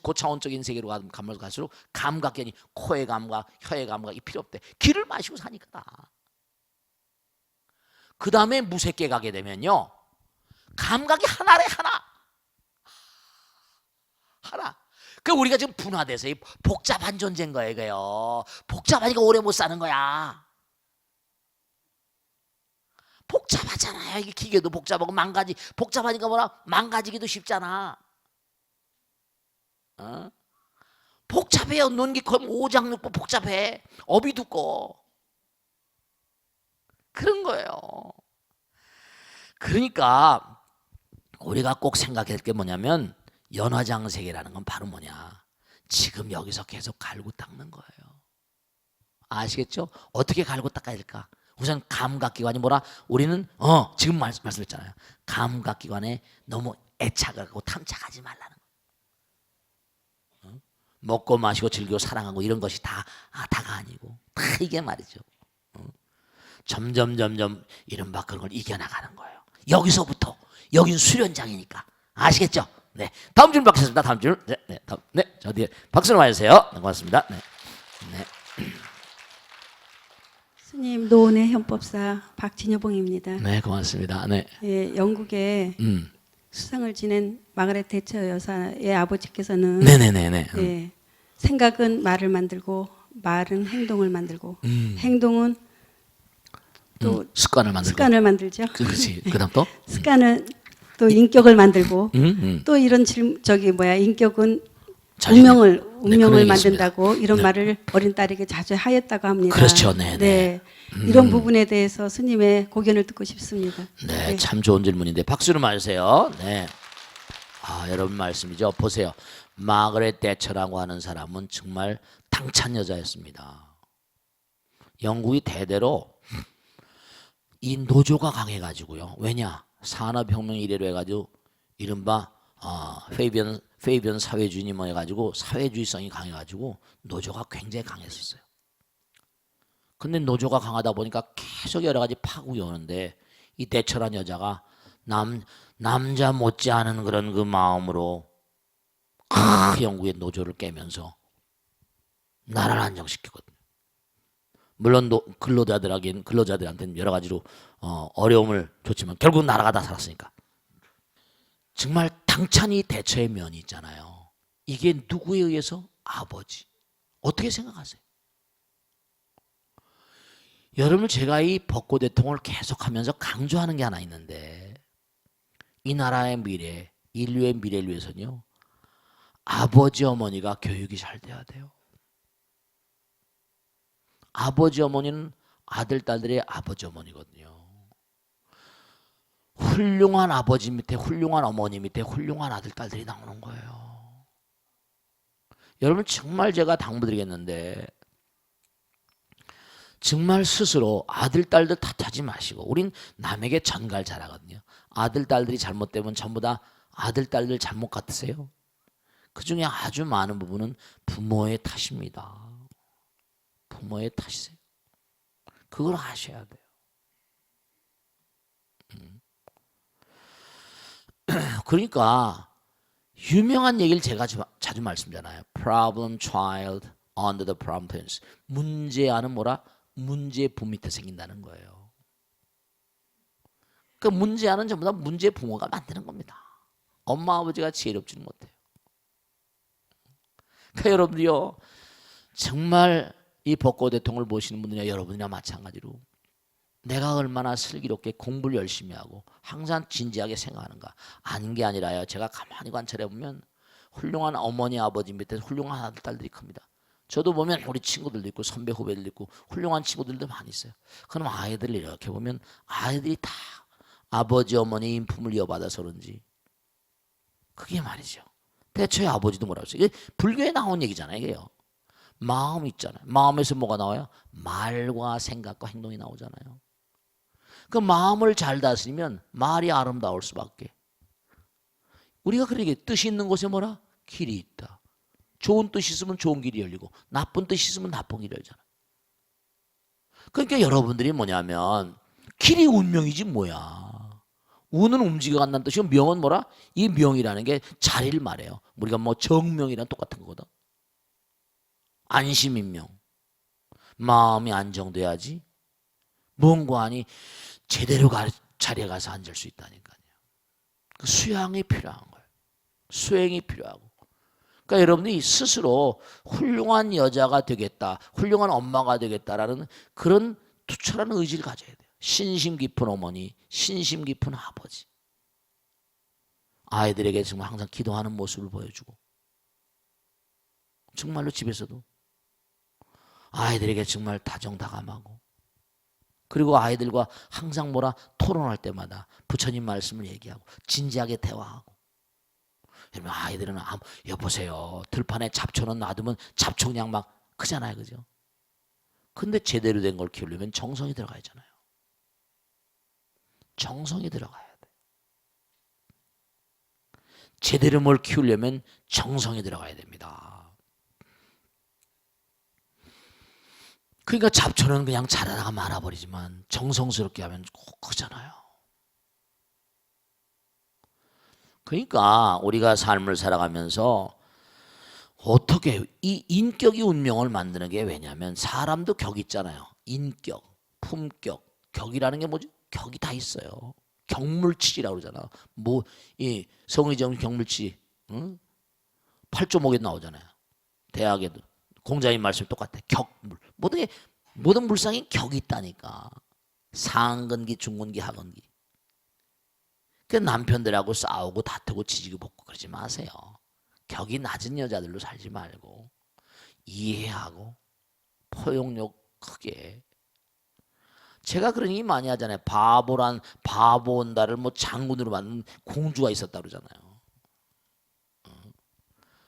Speaker 1: 고차원적인 세계로 가면 갈수록 감각견이 코의 감각, 혀의 감각이 필요 없대. 귀를 마시고 사니까 다. 그 다음에 무색계 가게 되면요. 감각이 하나래 하나. 그 우리가 지금 분화돼서 복잡한 존재인 거예요. 이거요. 복잡하니까 오래 못 사는 거야. 복잡하잖아요. 이게 기계도 복잡하고 복잡하니까 뭐라 망가지기도 쉽잖아. 복잡해요. 눈기코 오장육부 복잡해. 업이 두꺼워. 그런 거예요. 그러니까 우리가 꼭 생각할 게 뭐냐면 연화장세계라는 건 바로 뭐냐. 지금 여기서 계속 갈고 닦는 거예요. 아시겠죠? 어떻게 갈고 닦아야 될까? 우선 감각기관이 뭐라? 우리는 지금 말씀했잖아요. 감각기관에 너무 애착하고 탐착하지 말라는 거. 먹고 마시고 즐기고 사랑하고 이런 것이 다가 아니고 다 이게 말이죠. 점점 이른바 그런 걸 이겨나가는 거예요. 여기서부터 여긴 수련장이니까 아시겠죠? 네. 다음 줄 받겠습니다. 다음 줄. 네, 네, 다음. 네, 저 뒤에 박수를 맞으세요. 네, 고맙습니다. 네. 네.
Speaker 3: 스님 노원의 헌법사 박진여봉입니다.
Speaker 1: 네, 고맙습니다. 네.
Speaker 3: 예, 영국에 수상을 지낸 마가렛 대처 여사의 아버지께서는
Speaker 1: 네네네네.
Speaker 3: 예, 생각은 말을 만들고 말은 행동을 만들고 행동은 또
Speaker 1: 습관을 만들고.
Speaker 3: 습관을 만들죠.
Speaker 1: 그렇지. 그다음 또?
Speaker 3: 습관은 또 인격을 만들고 또 이런 인격은
Speaker 1: 자신의-
Speaker 3: 운명을
Speaker 1: 네, 그런 얘기
Speaker 3: 만든다고 이런
Speaker 1: 네.
Speaker 3: 말을 어린 딸에게 자주 하였다고 합니다.
Speaker 1: 그렇죠. 네, 네.
Speaker 3: 이런 부분에 대해서 스님의 고견을 듣고 싶습니다.
Speaker 1: 네, 참 좋은 질문인데 박수를 맞으세요. 네. 아, 여러분 말씀이죠. 보세요. 마거렛 대처라고 하는 사람은 정말 당찬 여자였습니다. 영국이 대대로 이 노조가 강해가지고요. 왜냐? 산업혁명 이래로 해가지고 이른바 페이비언 사회주의니 뭐 해가지고 사회주의성이 강해가지고 노조가 굉장히 강했었어요. 근데 노조가 강하다 보니까 계속 여러 가지 파국이 오는데 이 대처란 여자가 남자 못지않은 그런 그 마음으로 영국의 노조를 깨면서 나라를 안정시키거든요. 물론 근로자들한테는 여러 가지로 어려움을 줬지만 결국 나라가 다 살았으니까. 정말 당찬이 대처의 면이 있잖아요. 이게 누구에 의해서? 아버지. 어떻게 생각하세요? 여러분, 제가 이 벚꽃 대통령을 계속하면서 강조하는 게 하나 있는데 이 나라의 미래, 인류의 미래를 위해서는요, 아버지 어머니가 교육이 잘 돼야 돼요. 아버지 어머니는 아들 딸들의 아버지 어머니거든요. 훌륭한 아버지 밑에 훌륭한 어머니 밑에 훌륭한 아들 딸들이 나오는 거예요. 여러분, 정말 제가 당부드리겠는데 정말 스스로 아들 딸들 탓하지 마시고, 우린 남에게 전갈 잘하거든요. 아들 딸들이 잘못되면 전부 다 아들 딸들 잘못 같으세요? 그 중에 아주 많은 부분은 부모의 탓입니다. 부모의 탓이세요. 그걸 아셔야 돼요. 그러니까 유명한 얘기를 제가 자주 말씀드리잖아요. Problem child under the problem parents. 문제아는 뭐라? 문제의 부모 밑에 생긴다는 거예요. 그 문제아는 전부 다 문제의 부모가 만드는 겁니다. 엄마 아버지가 지혜롭지는 못해요. 그러니까 여러분들요, 정말 이 벚꽃 대통령을 보시는 분들이나 여러분이나 마찬가지로 내가 얼마나 슬기롭게 공부를 열심히 하고 항상 진지하게 생각하는가. 아닌 게 아니라요, 제가 가만히 관찰해 보면 훌륭한 어머니 아버지 밑에 훌륭한 아들 딸들이 큽니다. 저도 보면 우리 친구들도 있고 선배 후배들도 있고 훌륭한 친구들도 많이 있어요. 그럼 아이들을 이렇게 보면 아이들이 다 아버지 어머니 인품을 이어받아서 그런지, 그게 말이죠. 대처의 아버지도 뭐라고 했어요? 이게 불교에 나온 얘기잖아요. 이게요. 마음 있잖아요. 마음에서 뭐가 나와요? 말과 생각과 행동이 나오잖아요. 그 마음을 잘 다스리면 말이 아름다울 수밖에. 우리가 그러게 뜻이 있는 곳에 뭐라? 길이 있다. 좋은 뜻이 있으면 좋은 길이 열리고 나쁜 뜻이 있으면 나쁜 길이 열잖아. 그러니까 여러분들이 뭐냐면 길이 운명이지 뭐야. 운은 움직여 간다는 뜻이고 명은 뭐라? 이 명이라는 게 자리를 말해요. 우리가 뭐 정명이랑 똑같은 거거든. 안심인명. 마음이 안정돼야지 뭔가 아니 제대로 자리에 가서 앉을 수 있다니까요. 그 수양이 필요한 거예요. 수행이 필요하고. 그러니까 여러분이 스스로 훌륭한 여자가 되겠다, 훌륭한 엄마가 되겠다라는 그런 투철한 의지를 가져야 돼요. 신심 깊은 어머니, 신심 깊은 아버지. 아이들에게 정말 항상 기도하는 모습을 보여주고, 정말로 집에서도 아이들에게 정말 다정다감하고, 그리고 아이들과 항상 뭐라 토론할 때마다 부처님 말씀을 얘기하고 진지하게 대화하고. 여러분, 아이들은 여보세요, 들판에 잡초는 놔두면 잡초 그냥 막 크잖아요, 그죠? 근데 제대로 된 걸 키우려면 정성이 들어가야잖아요. 정성이 들어가야 돼. 제대로 뭘 키우려면 정성이 들어가야 됩니다. 그러니까 잡초는 그냥 자라다가 말아버리지만 정성스럽게 하면 꼭 크잖아요. 그러니까 우리가 삶을 살아가면서 어떻게 이 인격이 운명을 만드는 게 왜냐면 사람도 격 있잖아요. 인격, 품격, 격이라는 게 뭐지? 격이 다 있어요. 격물치라고 그러잖아. 뭐 이 성의정 격물치, 응? 8.5개 나오잖아요. 대학에도 공자님 말씀 똑같아. 격물. 모든 물상에 격이 있다니까. 상근기, 중근기, 하근기. 그 남편들하고 싸우고 다투고 지지고 볶고 그러지 마세요. 격이 낮은 여자들로 살지 말고 이해하고 포용력 크게. 제가 그런 얘기 많이 하잖아요. 바보 온다를 뭐 장군으로 만든 공주가 있었다 그러잖아요.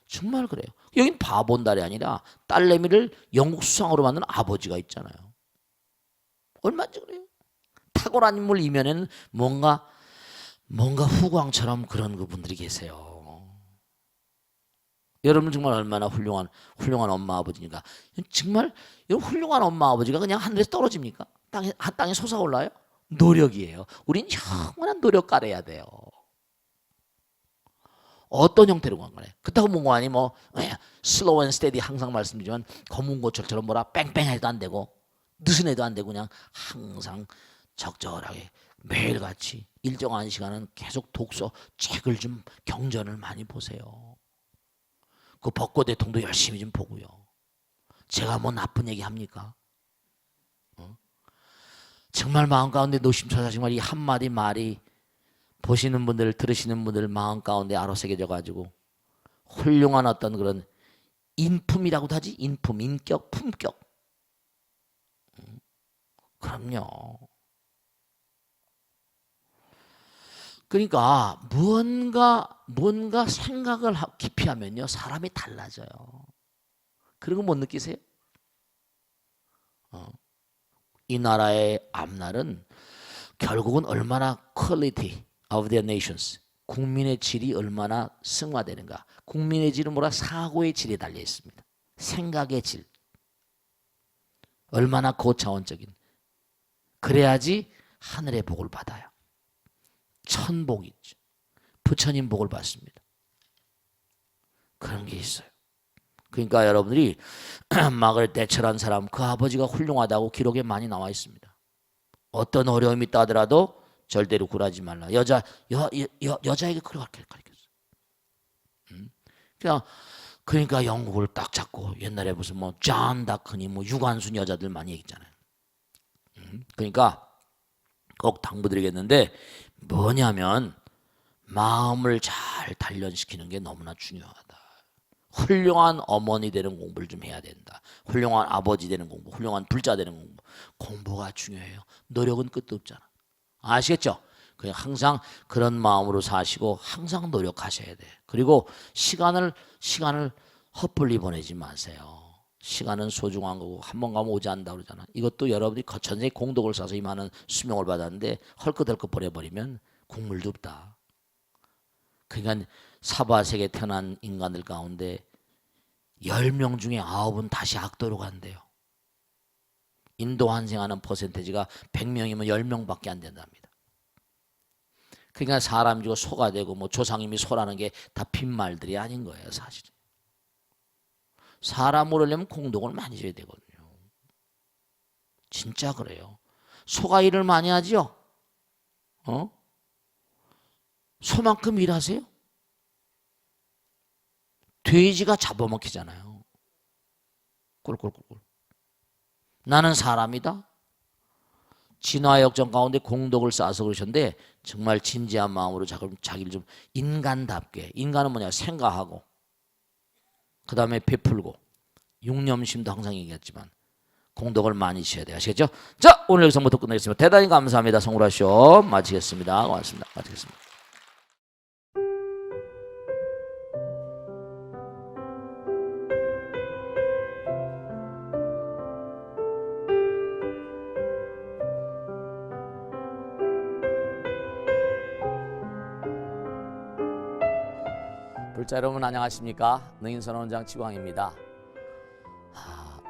Speaker 1: 정말 그래요. 여긴 바보 온달이 아니라 딸내미를 영국 수상으로 만든 아버지가 있잖아요. 얼마나 그래요. 탁월한 인물 이면에는 뭔가 후광처럼 그런 그분들이 계세요. 여러분 정말 얼마나 훌륭한 엄마 아버지니까. 정말 훌륭한 엄마 아버지가 그냥 하늘에서 떨어집니까? 땅에 솟아올라요? 노력이에요. 우린 영원한 노력가래야 돼요. 어떤 형태로 간 거네. 그렇다고 뭔가 아니 슬로우 앤 스테디 항상 말씀드리지만 검은 고철처럼 뭐라 뺑뺑해도 안 되고 느슨해도 안 되고 그냥 항상 적절하게 매일같이 일정한 시간은 계속 독서 책을 좀 경전을 많이 보세요. 그 벚꽃 대통도 열심히 좀 보고요. 제가 뭐 나쁜 얘기 합니까? 정말 마음 가운데 노심초사 정말 이 한마디 말이 보시는 분들 들으시는 분들 마음 가운데 아로새겨져 가지고 훌륭한 어떤 그런 인품이라고도 하지. 인품, 인격, 품격. 그럼요. 그러니까 뭔가 생각을 깊이 하면요 사람이 달라져요. 그런 거 못 느끼세요? 이 나라의 앞날은 결국은 얼마나 quality of their nations, 국민의 질이 얼마나 승화되는가. 국민의 질은 뭐라? 사고의 질에 달려 있습니다. 생각의 질. 얼마나 고차원적인. 그래야지 하늘의 복을 받아요. 천복이 있죠. 부처님 복을 받습니다. 그런 게 있어요. 그러니까 여러분들이 마가렛 대처란 사람 그 아버지가 훌륭하다고 기록에 많이 나와 있습니다. 어떤 어려움이 있다 하더라도 절대로 굴하지 말라. 여자에게 그렇게 가르쳤어요. 그러니까 영국을 딱 잡고 옛날에 무슨 존 다크니 유관순 여자들 많이 얘기했잖아요. 그러니까 꼭 당부드리겠는데 뭐냐면 마음을 잘 단련시키는 게 너무나 중요하다. 훌륭한 어머니 되는 공부를 좀 해야 된다. 훌륭한 아버지 되는 공부, 훌륭한 불자 되는 공부. 공부가 중요해요. 노력은 끝도 없잖아. 아시겠죠? 그냥 항상 그런 마음으로 사시고 항상 노력하셔야 돼. 그리고 시간을 헛불리 보내지 마세요. 시간은 소중한 거고 한 번 가면 오지 않는다 그러잖아. 이것도 여러분이 전생에 공덕을 쌓아서 이만한 수명을 받았는데 헐끗헐끗 보내버리면 국물도 없다. 그러니까 사바세계에 태어난 인간들 가운데 10명 중에 9은 다시 악도로 간대요. 인도 환생하는 퍼센테이지가 100명이면 10명밖에 안 된답니다. 그러니까 사람 주고 소가 되고 조상님이 소라는 게 다 빈말들이 아닌 거예요, 사실은. 사람 오르려면 공덕을 많이 줘야 되거든요. 진짜 그래요. 소가 일을 많이 하지요? 소만큼 일하세요? 돼지가 잡아먹히잖아요. 꿀꿀꿀꿀. 나는 사람이다. 진화 역전 가운데 공덕을 쌓아서 그러셨는데 정말 진지한 마음으로 자기를 좀 인간답게. 인간은 뭐냐? 생각하고 그 다음에 베풀고 육념심도 항상 얘기했지만 공덕을 많이 지어야 돼요. 아시겠죠? 자, 오늘 여기서부터 끝내겠습니다. 대단히 감사합니다. 성우라쇼 마치겠습니다. 고맙습니다. 마치겠습니다. 불자 여러분 안녕하십니까? 능인선원장 치광입니다.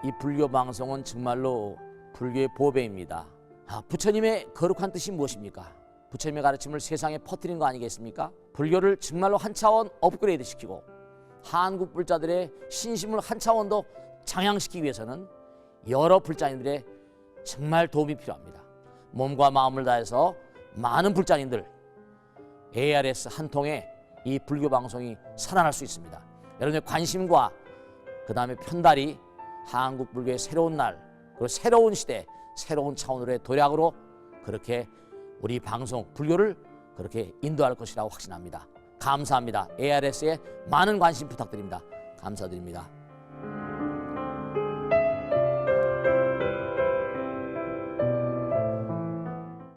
Speaker 1: 이 불교 방송은 정말로 불교의 보배입니다. 부처님의 거룩한 뜻이 무엇입니까? 부처님의 가르침을 세상에 퍼뜨린 거 아니겠습니까? 불교를 정말로 한 차원 업그레이드 시키고 한국 불자들의 신심을 한 차원 더 장양시키기 위해서는 여러 불자님들의 정말 도움이 필요합니다. 몸과 마음을 다해서 많은 불자님들 ARS 한 통에 이 불교 방송이 살아날 수 있습니다. 여러분의 관심과 그 다음에 편달이 한국 불교의 새로운 날, 그리고 새로운 시대, 새로운 차원으로의 도약으로 그렇게 우리 방송 불교를 그렇게 인도할 것이라고 확신합니다. 감사합니다. ARS에 많은 관심 부탁드립니다. 감사드립니다.